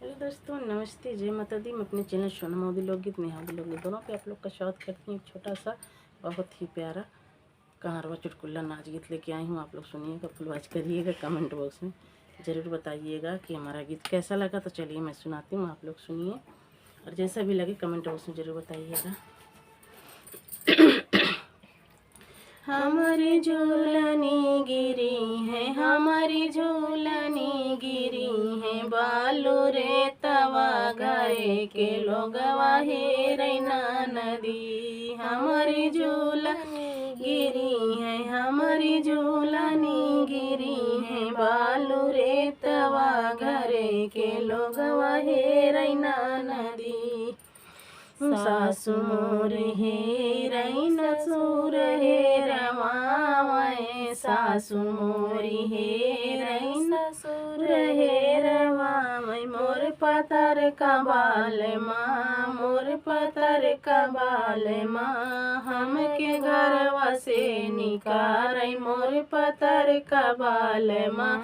Hello दोस्तों, नमस्ते, जय माता दी। मैं अपने चैनल सोना मोदी लोकगीत नेहा लोकगीत दोनों पे आप लोग का स्वागत करती हूँ। एक छोटा सा बहुत ही प्यारा कहारवा चुटकुला नाच गीत लेके आई हूँ। आप लोग सुनिएगा, फुल वॉच करिएगा, कमेंट बॉक्स में ज़रूर बताइएगा कि हमारा गीत कैसा लगा। तो चलिए मैं सुनाती हूँ, आप लोग सुनिए और जैसा भी लगे कमेंट बॉक्स में ज़रूर बताइएगा। हमारी झूलनी गिरी है, हमारी झूलनी गिरी है, बालू रे तवा घरे के लोगवा हे रैना नदी। हमारी झूलनी गिरी है, हमारी झूलनी गिरी है, बालू रे तवा घरे के लोगवा हे रैना नदी। सासु मोर हे रैन ससुर हे रमावै, सासु मोरी हे रैन ससुर हे रमावै, मोर पतर कबाल माँ, मोर पतर कबाल माँ, हमके घरवा से निकारै, मोर पतर कबाल माँ,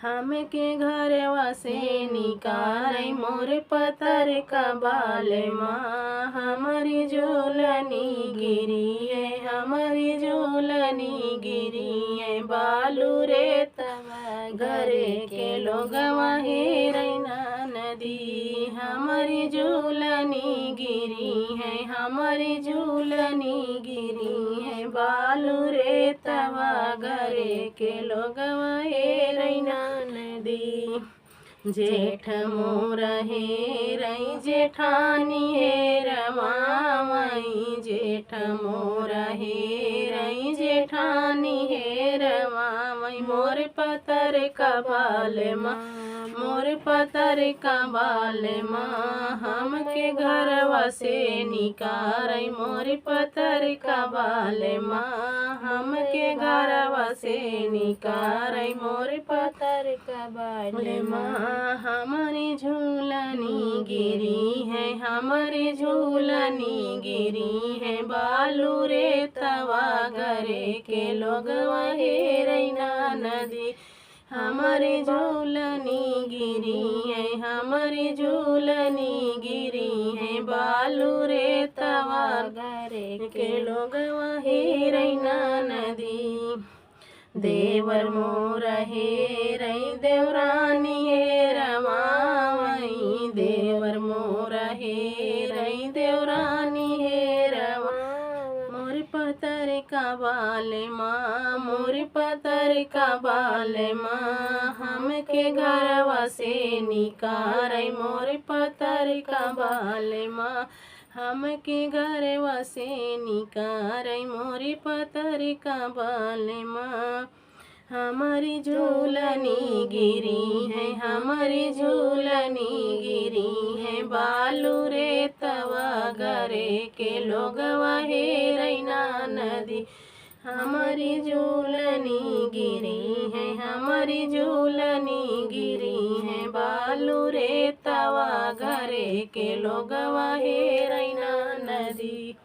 हमके घरवा से निकारै, मोर पतर कबाल माँ। हमारी झूलनी गिरी है, हमारी झूलनी गिरी है, बालू रे तवा घरे के लोगवा हे रैना नदी। हमारी झूलनी गिरी है, हमारी झूलनी गिरी है, बालू रे तवा घरे के लोगवा हे रैना नदी। जेठ मोर हे रई जेठानी हे रमावई, जेठ मोर हे रई जेठानी हे रमावई, मोर पतर कबाल माँ, मोर पतर कबाल माँ, हमके घरवा से निकारै, मोर पतर कबाल माँ, हमके घरवा से निकारै, मोर पतर कबाल माँ। हमारी झूलनी गिरी है, हमारी झूलनी गिरी है, बालू रे तवा घरे के लोगवा हे रैना नदी। हमारी झूलनी गिरी है, हमारी झूलनी गिरी है, बालू रे तवा घरे के लोगवा हे रैना नदी। देवर मोर हे रई देवरानी हे रमावई, देवर मोर हे रई देवरानी हे रमावई, मोर पतर कबाल माँ, मोर पतर कबाल माँ, हमके घरवा से निकारै, मोर पतर कबाल माँ, हमके घरवा से निकारै, मोरी पतर कबाल माँ। हमारी झूलनी गिरी है, हमारी झूलनी गिरी है, बालू रे तवा घरे के लोगवा हे रैना नदी। हमारी झूलनी गिरी है, हमारी झूलनी गिरी है, बालू रे तवा घरे के लोगवा हे रैना नदी।